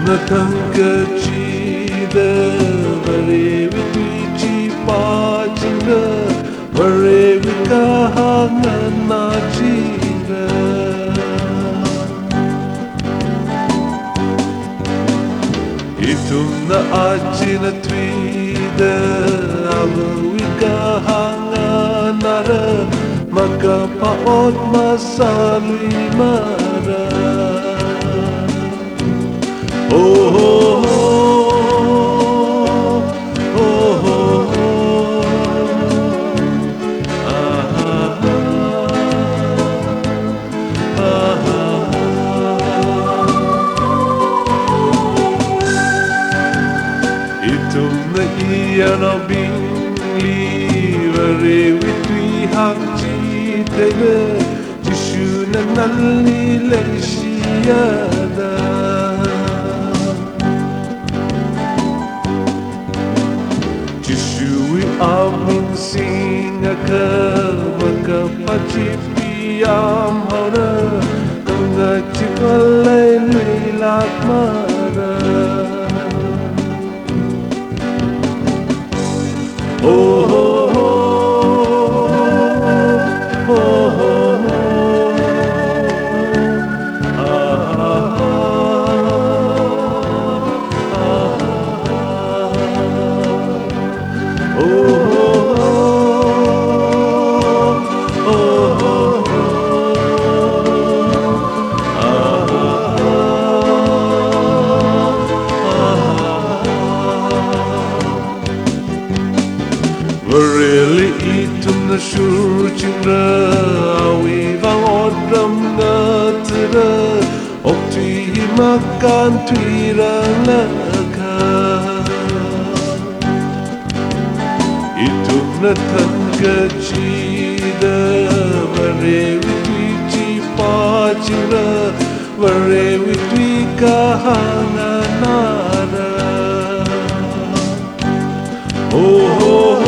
Natangachi Vare Vichi Pachinga Vare Vikahanga Nachira Itumna Achina Twida Ava Vikahanga Nara Makapaot Masalui Mara Oh, oh, oh, oh, oh, Itum na iyan o bingli Vare witwi hangchi tebe Jishu na nalile shiyada Jishui amin singa ka Magkapachipiyam hora Kanga chikalay lilat mara Oh, oh, oh, oh, Really itum na shurchingra Awi vang odram na tira Oktui makan tuira laka Itum na tangachida Vare vitwi pachingra Vare vitwi kahanga nara Oh, oh,